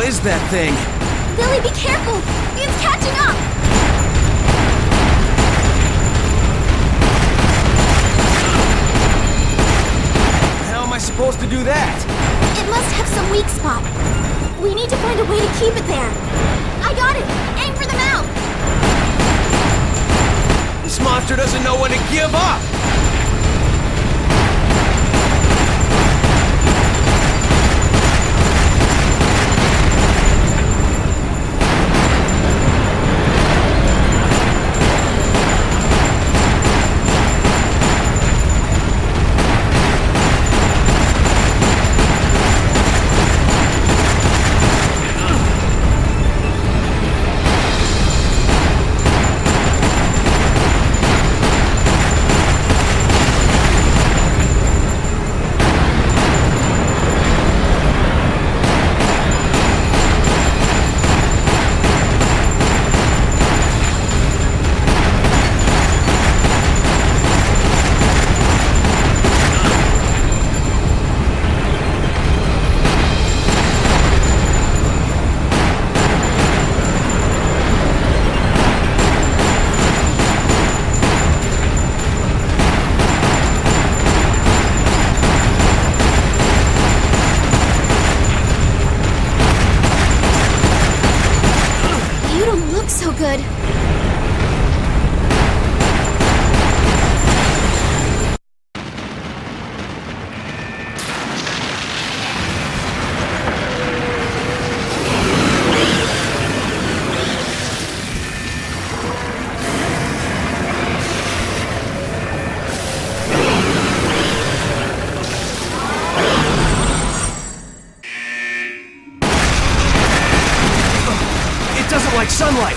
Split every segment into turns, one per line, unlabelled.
is that thing?
Billy, be careful! It's catching up!
How am I supposed to do that?
It must have some weak spot. We need to find a way to keep it there. I got it! Aim for the mouth!
This monster doesn't know when to give up!
So good.
It doesn't like sunlight!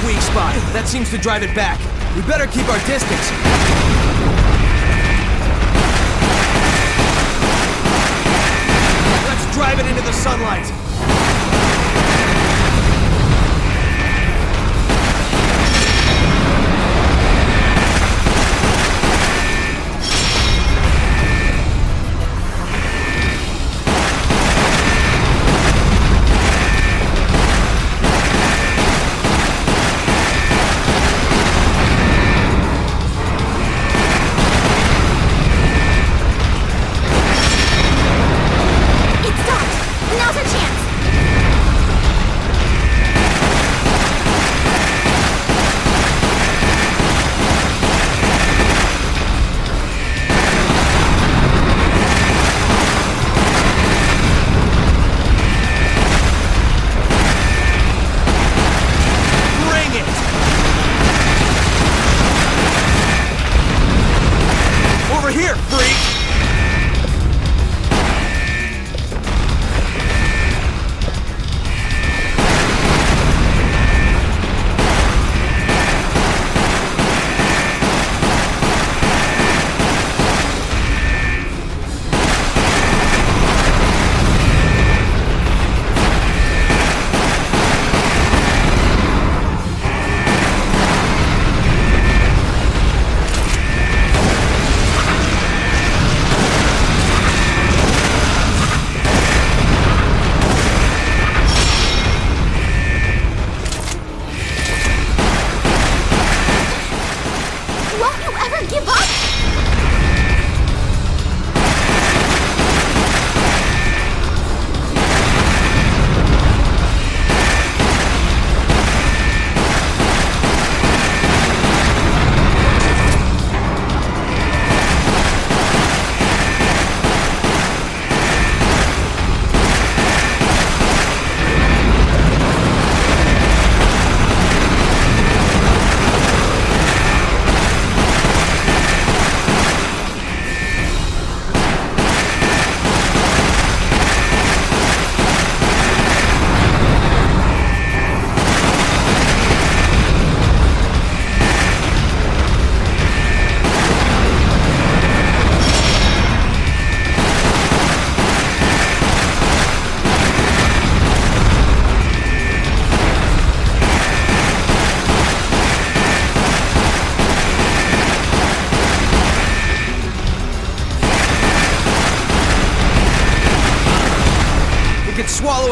Weak spot. That seems to drive it back. We better keep our distance. Let's drive it into the sunlight.
Now's our chance!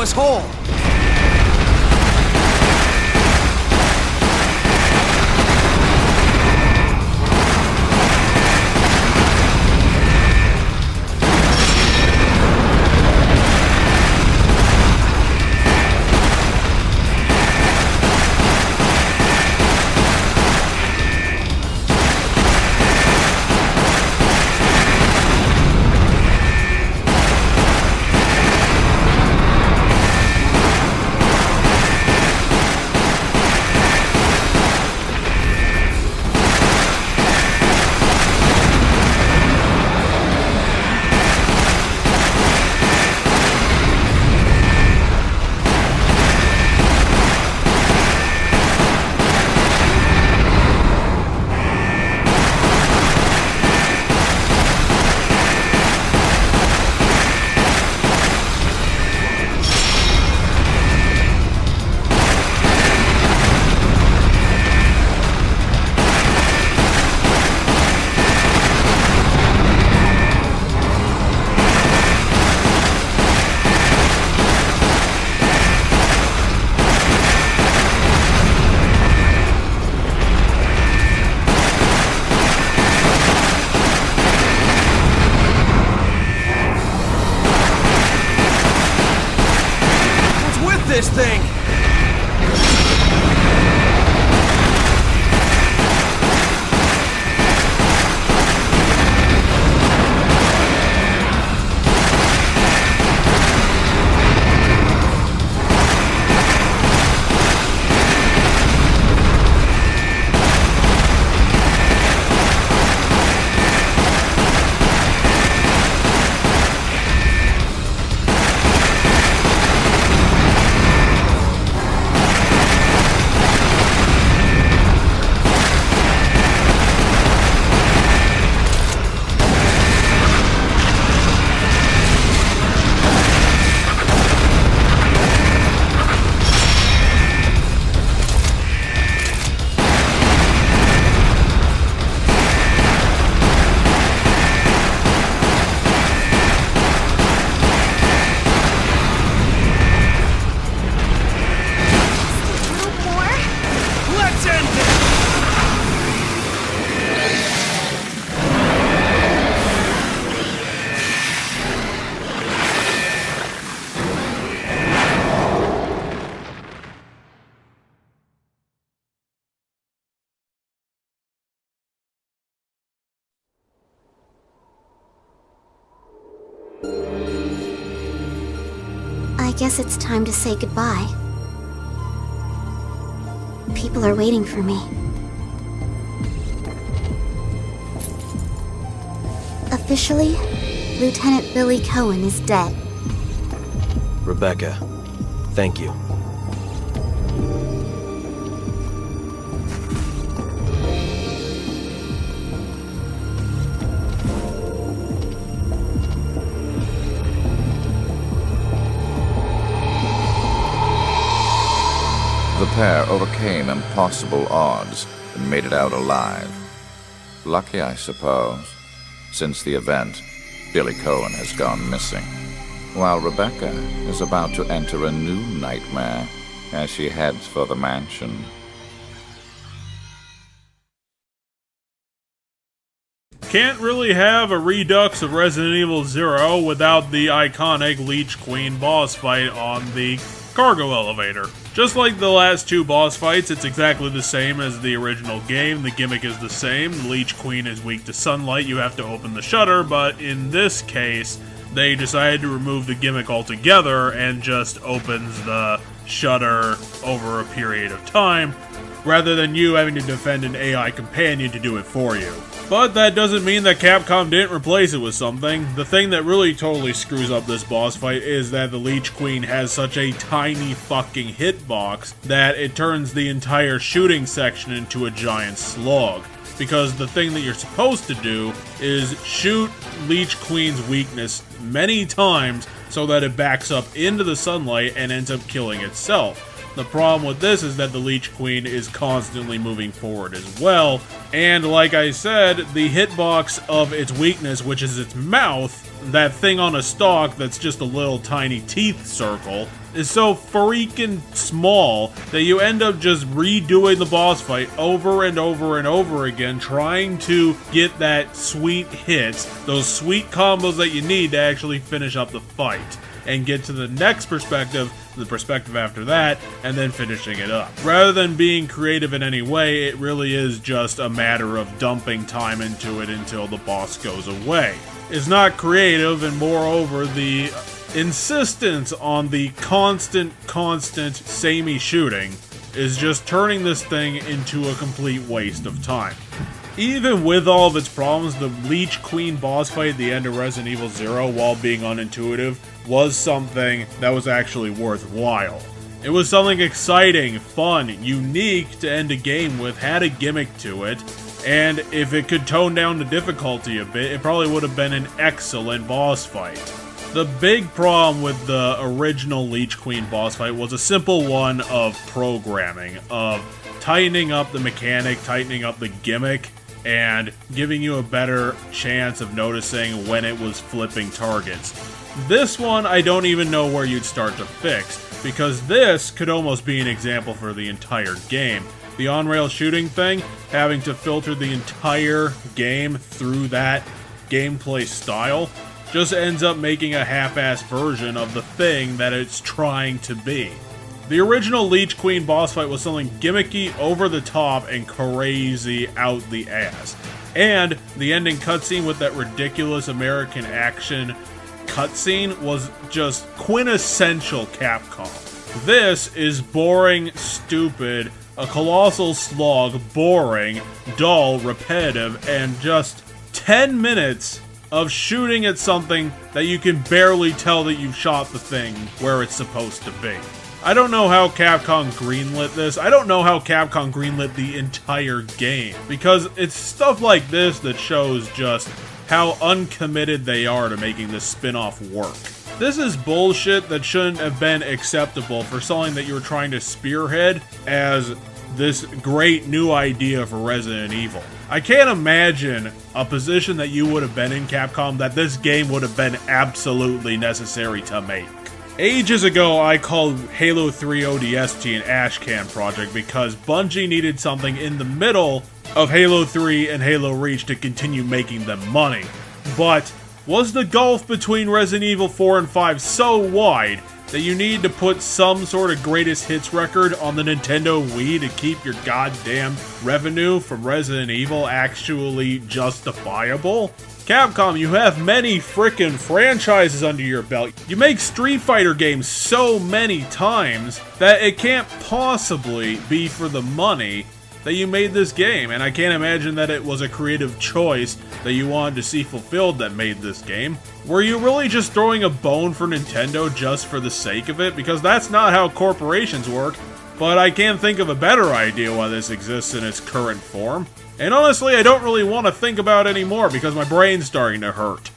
blow us whole. This thing!
I guess it's time to say goodbye. People are waiting for me. Officially, Lieutenant Billy Cohen is dead.
Rebecca, thank you.
The pair overcame impossible odds and made it out alive. Lucky, I suppose. Since the event, Billy Cohen has gone missing, while Rebecca is about to enter a new nightmare as she heads for the mansion.
Can't really have a redux of Resident Evil 0 without the iconic Leech Queen boss fight on the cargo elevator. Just like the last two boss fights, it's exactly the same as the original game. The gimmick is the same. The Leech Queen is weak to sunlight. You have to open the shutter, but in this case, they decided to remove the gimmick altogether and just opens the shutter over a period of time, rather than you having to defend an AI companion to do it for you. But that doesn't mean that Capcom didn't replace it with something. The thing that really totally screws up this boss fight is that the Leech Queen has such a tiny fucking hitbox that it turns the entire shooting section into a giant slog. Because the thing that you're supposed to do is shoot Leech Queen's weakness many times so that it backs up into the sunlight and ends up killing itself. The problem with this is that the Leech Queen is constantly moving forward as well, and like I said, the hitbox of its weakness, which is its mouth, that thing on a stalk that's just a little tiny teeth circle, is so freaking small that you end up just redoing the boss fight over and over and over again, trying to get that sweet hits, those sweet combos that you need to actually finish up the fight and get to the next perspective, the perspective after that, and then finishing it up. Rather than being creative in any way, it really is just a matter of dumping time into it until the boss goes away. It's not creative, and moreover, the insistence on the constant, samey shooting is just turning this thing into a complete waste of time. Even with all of its problems, the Leech Queen boss fight at the end of Resident Evil 0, while being unintuitive, was something that was actually worthwhile. It was something exciting, fun, unique to end a game with, had a gimmick to it, and if it could tone down the difficulty a bit, it probably would have been an excellent boss fight. The big problem with the original Leech Queen boss fight was a simple one of programming, of tightening up the mechanic, tightening up the gimmick, and giving you a better chance of noticing when it was flipping targets. This one, I don't even know where you'd start to fix, because this could almost be an example for the entire game. The on-rail shooting thing, having to filter the entire game through that gameplay style, just ends up making a half-assed version of the thing that it's trying to be. The original Leech Queen boss fight was something gimmicky, over the top, and crazy out the ass. And the ending cutscene with that ridiculous American action cutscene was just quintessential Capcom. This is boring, stupid, a colossal slog, boring, dull, repetitive, and just 10 minutes of shooting at something that you can barely tell that you shot the thing where it's supposed to be. I don't know how Capcom greenlit this. I don't know how Capcom greenlit the entire game, because it's stuff like this that shows just how uncommitted they are to making this spin-off work. This is bullshit that shouldn't have been acceptable for something that you were trying to spearhead as this great new idea for Resident Evil. I can't imagine a position that you would have been in, Capcom, that this game would have been absolutely necessary to make. Ages ago, I called Halo 3 ODST an ashcan project because Bungie needed something in the middle of Halo 3 and Halo Reach to continue making them money. But was the gulf between Resident Evil 4 and 5 so wide that you need to put some sort of greatest hits record on the Nintendo Wii to keep your goddamn revenue from Resident Evil actually justifiable? Capcom, you have many frickin' franchises under your belt. You make Street Fighter games so many times that it can't possibly be for the money that you made this game, and I can't imagine that it was a creative choice that you wanted to see fulfilled that made this game. Were you really just throwing a bone for Nintendo just for the sake of it? Because that's not how corporations work, but I can't think of a better idea why this exists in its current form. And honestly, I don't really want to think about it anymore because my brain's starting to hurt.